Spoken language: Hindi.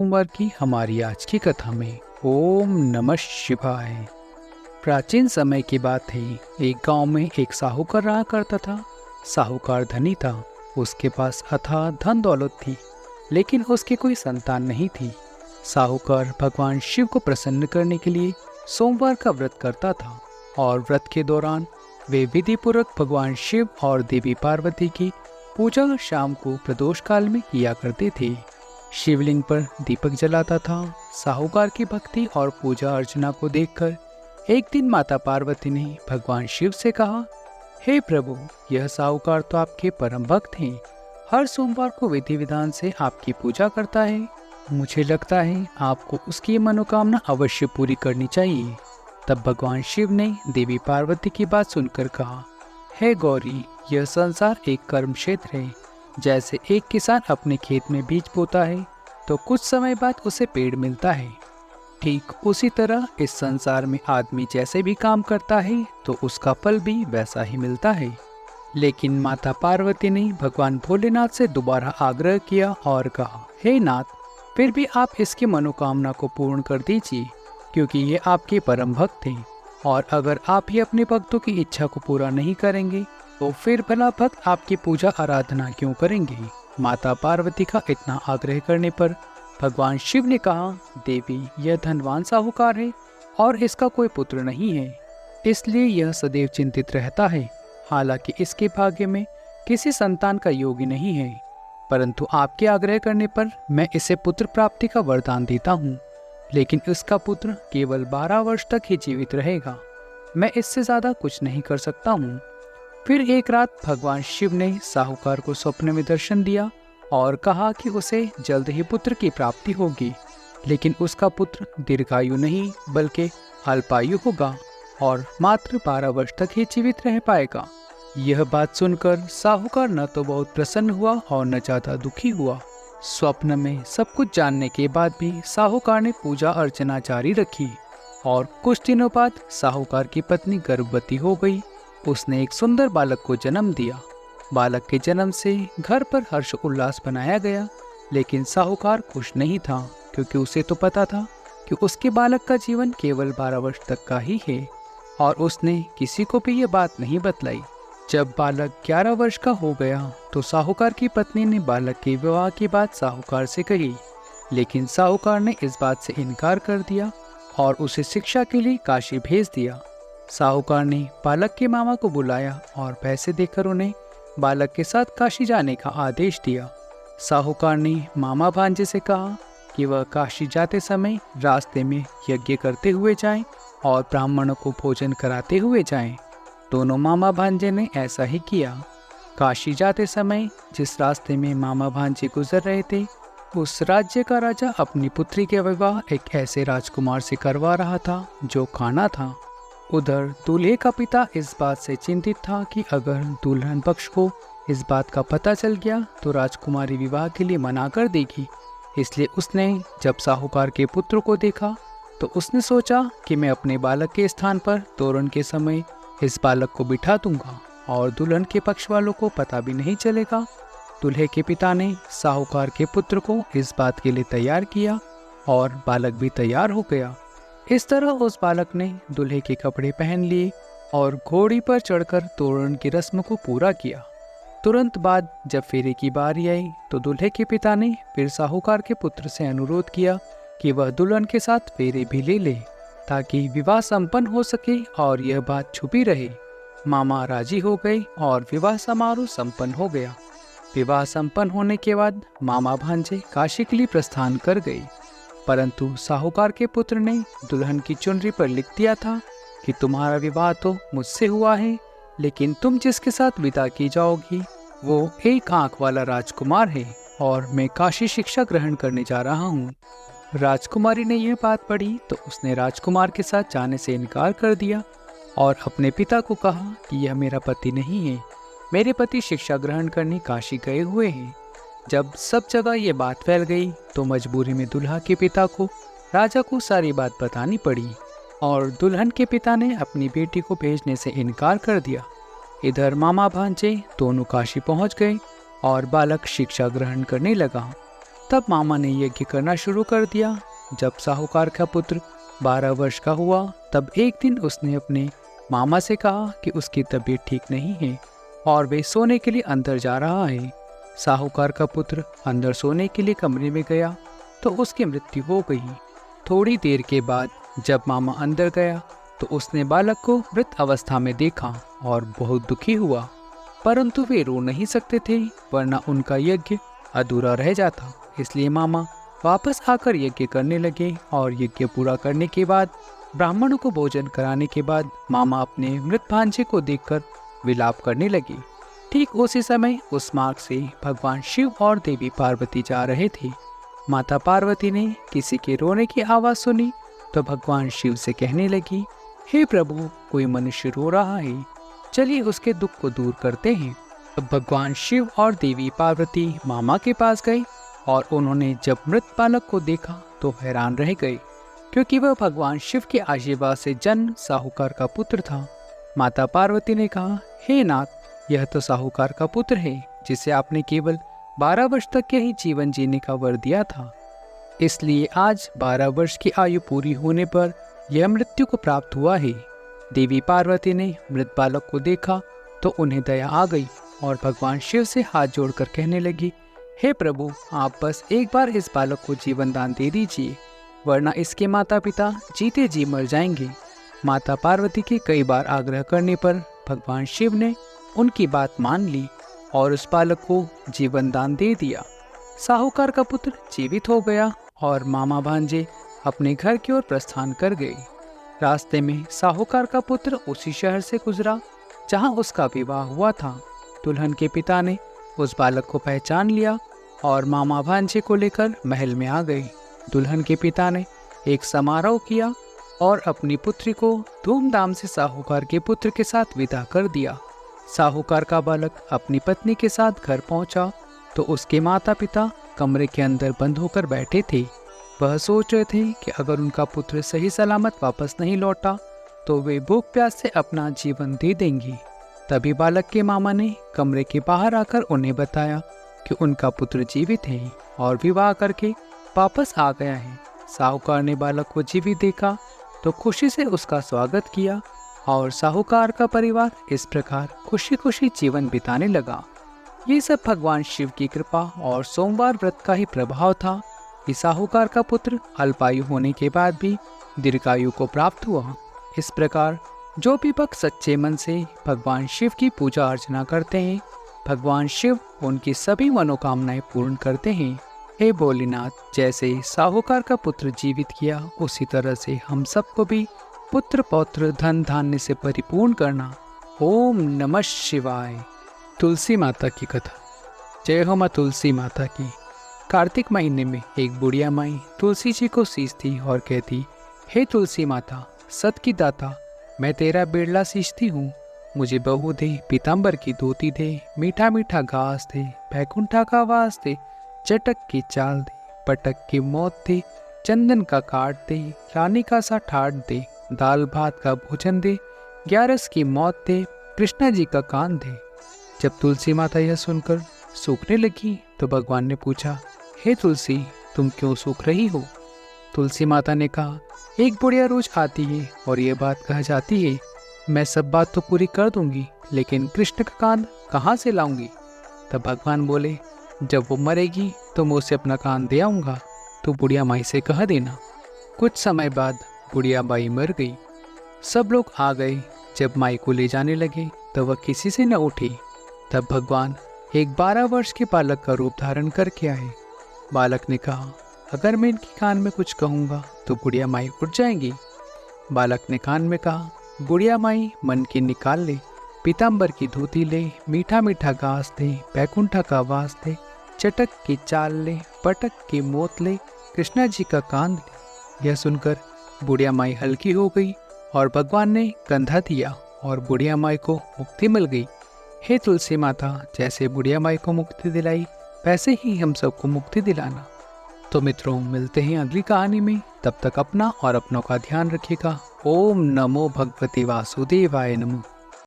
सोमवार की हमारी आज की कथा में ओम नमः शिवाय। प्राचीन समय की बात है। एक गांव में एक साहूकार रहा करता था। साहूकार धनी था। उसके पास अथाह धन दौलत थी, लेकिन उसकी कोई संतान नहीं थी। साहूकार भगवान शिव को प्रसन्न करने के लिए सोमवार का व्रत करता था और व्रत के दौरान वे विधि पूर्वक भगवान शिव और देवी पार्वती की पूजा शाम को प्रदोष काल में किया करते थे। शिवलिंग पर दीपक जलाता था। साहूकार की भक्ति और पूजा अर्चना को देखकर एक दिन माता पार्वती ने भगवान शिव से कहा, हे प्रभु, यह साहूकार तो आपके परम भक्त हैं। हर सोमवार को विधि विधान से आपकी पूजा करता है। मुझे लगता है आपको उसकी मनोकामना अवश्य पूरी करनी चाहिए। तब भगवान शिव ने देवी पार्वती की बात सुनकर कहा, हे गौरी, यह संसार एक कर्म क्षेत्र है। जैसे एक किसान अपने खेत में बीज बोता है तो कुछ समय बाद उसे पेड़ मिलता है, ठीक उसी तरह इस संसार में आदमी जैसे भी काम करता है तो उसका फल भी वैसा ही मिलता है। लेकिन माता पार्वती ने भगवान भोलेनाथ से दोबारा आग्रह किया और कहा, हे नाथ, फिर भी आप इसकी मनोकामना को पूर्ण कर दीजिए, क्योंकि ये आपके परम भक्त हैं। और अगर आप ही अपने भक्तों की इच्छा को पूरा नहीं करेंगे तो फिर भला भक्त आपकी पूजा आराधना क्यों करेंगे। माता पार्वती का इतना आग्रह करने पर भगवान शिव ने कहा, देवी, यह धनवान साहूकार है और इसका कोई पुत्र नहीं है, इसलिए यह सदैव चिंतित रहता है। हालांकि इसके भाग्य में किसी संतान का योग ही नहीं है, परंतु आपके आग्रह करने पर मैं इसे पुत्र प्राप्ति का वरदान देता हूँ। लेकिन इसका पुत्र केवल 12 वर्ष तक ही जीवित रहेगा। मैं इससे ज्यादा कुछ नहीं कर सकता हूँ। फिर एक रात भगवान शिव ने साहूकार को स्वप्न में दर्शन दिया और कहा कि उसे जल्द ही पुत्र की प्राप्ति होगी, लेकिन उसका पुत्र दीर्घायु नहीं बल्कि अल्पायु होगा और मात्र 12 वर्ष तक ही जीवित रह पाएगा। यह बात सुनकर साहूकार न तो बहुत प्रसन्न हुआ और न ज्यादा दुखी हुआ। स्वप्न में सब कुछ जानने के बाद भी साहूकार ने पूजा अर्चना जारी रखी और कुछ दिनों बाद साहूकार की पत्नी गर्भवती हो गई। उसने एक सुंदर बालक को जन्म दिया। बालक के जन्म से घर पर हर्ष उल्लास बनाया गया, लेकिन साहूकार खुश नहीं था, क्योंकि उसे तो पता था कि उसके बालक का जीवन केवल 12 वर्ष तक का ही है और उसने किसी को भी ये बात नहीं बतलाई। जब बालक 11 वर्ष का हो गया तो साहूकार की पत्नी ने बालक के विवाह की बात साहूकार से कही, लेकिन साहूकार ने इस बात से इनकार कर दिया और उसे शिक्षा के लिए काशी भेज दिया। साहूकार ने बालक के मामा को बुलाया और पैसे देकर उन्हें बालक के साथ काशी जाने का आदेश दिया। साहूकार ने मामा भांजे से कहा कि वह काशी जाते समय रास्ते में यज्ञ करते हुए जाएं और ब्राह्मणों को भोजन कराते हुए जाएं। दोनों मामा भांजे ने ऐसा ही किया। काशी जाते समय जिस रास्ते में मामा भांजे गुजर रहे थे, उस राज्य का राजा अपनी पुत्री के विवाह एक ऐसे राजकुमार से करवा रहा था जो काना था। उधर दूल्हे का पिता इस बात से चिंतित था कि अगर दुल्हन पक्ष को इस बात का पता चल गया तो राजकुमारी विवाह के लिए मना कर देगी। इसलिए उसने जब साहूकार के पुत्र को देखा तो उसने सोचा कि मैं अपने बालक के स्थान पर तोरण के समय इस बालक को बिठा दूंगा और दुल्हन के पक्ष वालों को पता भी नहीं चलेगा। दूल्हे के पिता ने साहूकार के पुत्र को इस बात के लिए तैयार किया और बालक भी तैयार हो गया। इस तरह उस बालक ने दूल्हे के कपड़े पहन लिए और घोड़ी पर चढ़कर तोरण की रस्म को पूरा किया। तुरंत बाद जब फेरे की बारी आई तो दूल्हे के पिता ने फिर साहूकार के पुत्र से अनुरोध किया कि वह दुल्हन के साथ फेरे भी ले ले, ताकि विवाह संपन्न हो सके और यह बात छुपी रहे। मामा राजी हो गए और विवाह समारोह संपन्न हो गया। विवाह संपन्न होने के बाद मामा भांजे काशी के लिए प्रस्थान कर गए, परंतु साहूकार के पुत्र ने दुल्हन की चुनरी पर लिख दिया था कि तुम्हारा विवाह तो मुझसे हुआ है, लेकिन तुम जिसके साथ विदा की जाओगी वो एक आंख वाला राजकुमार है और मैं काशी शिक्षा ग्रहण करने जा रहा हूँ। राजकुमारी ने यह बात पढ़ी तो उसने राजकुमार के साथ जाने से इनकार कर दिया और अपने पिता को कहा कि यह मेरा पति नहीं है, मेरे पति शिक्षा ग्रहण करने काशी गए हुए हैं। जब सब जगह ये बात फैल गई तो मजबूरी में दुल्हा के पिता को राजा को सारी बात बतानी पड़ी और दुल्हन के पिता ने अपनी बेटी को भेजने से इनकार कर दिया। इधर मामा भांजे दोनों काशी पहुंच गए और बालक शिक्षा ग्रहण करने लगा। तब मामा ने यज्ञ करना शुरू कर दिया। जब साहूकार का पुत्र 12 वर्ष का हुआ तब एक दिन उसने अपने मामा से कहा कि उसकी तबीयत ठीक नहीं है और वे सोने के लिए अंदर जा रहा है। साहूकार का पुत्र अंदर सोने के लिए कमरे में गया तो उसकी मृत्यु हो गई। थोड़ी देर के बाद जब मामा अंदर गया तो उसने बालक को मृत अवस्था में देखा और बहुत दुखी हुआ, परंतु वे रो नहीं सकते थे वरना उनका यज्ञ अधूरा रह जाता। इसलिए मामा वापस आकर यज्ञ करने लगे और यज्ञ पूरा करने के बाद ब्राह्मणों को भोजन कराने के बाद मामा अपने मृत भांजे को देखकर विलाप करने लगे। ठीक उसी समय उस मार्ग से भगवान शिव और देवी पार्वती जा रहे थे। माता पार्वती ने किसी के रोने की आवाज़ सुनी तो भगवान शिव से कहने लगी, हे प्रभु, कोई मनुष्य रो रहा है, चलिए उसके दुख को दूर करते हैं। तब भगवान शिव और देवी पार्वती मामा के पास गए और उन्होंने जब मृत बालक को देखा तो हैरान रह गए, क्योंकि वह भगवान शिव के आशीर्वाद से जन्म साहूकार का पुत्र था। माता पार्वती ने कहा, हे नाथ, यह तो साहूकार का पुत्र है जिसे आपने केवल 12 वर्ष तक के ही जीवन जीने का वर दिया था, इसलिए आज 12 वर्ष की आयु पूरी होने पर यह मृत्यु को प्राप्त हुआ है। देवी पार्वती ने मृत बालक को देखा तो उन्हें दया आ गई और भगवान शिव से हाथ जोड़कर कहने लगी, हे प्रभु, आप बस एक बार इस बालक को जीवन दान दे दीजिए, वरना इसके माता पिता जीते जी मर जाएंगे। माता पार्वती के कई बार आग्रह करने पर भगवान शिव ने उनकी बात मान ली और उस बालक को जीवन दान दे दिया। साहूकार का पुत्र जीवित हो गया और मामा भांजे अपने घर की ओर प्रस्थान कर गए। रास्ते में साहूकार का पुत्र उसी शहर से गुजरा जहां उसका विवाह हुआ था। दुल्हन के पिता ने उस बालक को पहचान लिया और मामा भांजे को लेकर महल में आ गए। दुल्हन के पिता ने एक समारोह किया और अपनी पुत्री को धूमधाम से साहूकार के पुत्र के साथ विदा कर दिया। साहूकार का बालक अपनी पत्नी के साथ घर पहुंचा तो उसके माता पिता कमरे के अंदर बंद होकर बैठे थे। वह सोच रहे थे कि अगर उनका पुत्र सही सलामत वापस नहीं लौटा तो वे भूख प्यास से अपना जीवन दे देंगी। तभी बालक के मामा ने कमरे के बाहर आकर उन्हें बताया कि उनका पुत्र जीवित है और विवाह करके वापस आ गया है। साहूकार ने बालक को जीवित देखा तो खुशी से उसका स्वागत किया और साहूकार का परिवार इस प्रकार खुशी खुशी जीवन बिताने लगा। ये सब भगवान शिव की कृपा और सोमवार व्रत का ही प्रभाव था कि साहूकार का पुत्र अल्पायु होने के बाद भी दीर्घायु को प्राप्त हुआ। इस प्रकार जो भी भक्त सच्चे मन से भगवान शिव की पूजा अर्चना करते हैं, भगवान शिव उनकी सभी मनोकामनाएं पूर्ण करते हैं। हे भोलेनाथ, जैसे साहूकार का पुत्र जीवित किया उसी तरह से हम सबको भी पुत्र पौत्र धन धान्य से परिपूर्ण करना। ओम नमः शिवाय। तुलसी माता की कथा। जय हो माँ तुलसी माता की। कार्तिक महीने में एक बुढ़िया माई तुलसी जी को सींचती और कहती, हे तुलसी माता, सत की दाता, मैं तेरा बेड़ला सींचती हूँ, मुझे बहू दे, पीताम्बर की धोती दे, मीठा मीठा घास दे, बैकुंठा का वास दे, चटक की चाल दे, पटक की मौत दे, चंदन का काट दे, रानी का सा ठाट दे, दाल भात का भोजन दे, 11 की मौत दे, कृष्णा जी का कान दे। जब तुलसी माता यह सुनकर सूखने लगी तो भगवान ने पूछा, हे तुलसी, तुम क्यों सूख रही हो? तुलसी माता ने कहा, एक बुढ़िया रोज आती है और ये बात कह जाती है, मैं सब बात तो पूरी कर दूंगी, लेकिन कृष्ण का कान कहाँ से लाऊंगी? तब भगवान बोले, जब वो मरेगी तो मैं उसे अपना कान दे आऊँगा, तो बुढ़िया माई से कह देना। कुछ समय बाद बुढ़िया माई मर गई। सब लोग आ गए। जब माई को ले जाने लगे तो वह किसी से न उठी। तब भगवान एक 12 वर्ष के बालक का रूप धारण करके आए। बालक ने कहा, अगर मैं इनके कान में कुछ कहूँगा तो बुढ़िया माई उठ जाएंगी। बालक ने कान में कहा, बुढ़िया माई मन की निकाल ले, पीताम्बर की धोती ले, मीठा मीठा घास दे, बैकुंठा का वास दे, चटक की चाल ले, पटक की मोत ले, कृष्णा जी का कान दे। यह सुनकर बुढ़िया माई हल्की हो गई और भगवान ने कंधा दिया और बुढ़िया माई को मुक्ति मिल गई। हे तुलसी माता, जैसे बुढ़िया माई को मुक्ति दिलाई वैसे ही हम सबको मुक्ति दिलाना। तो मित्रों, मिलते हैं अगली कहानी में। तब तक अपना और अपनों का ध्यान रखिएगा। ओम नमो भगवते वासुदेवाय नमः।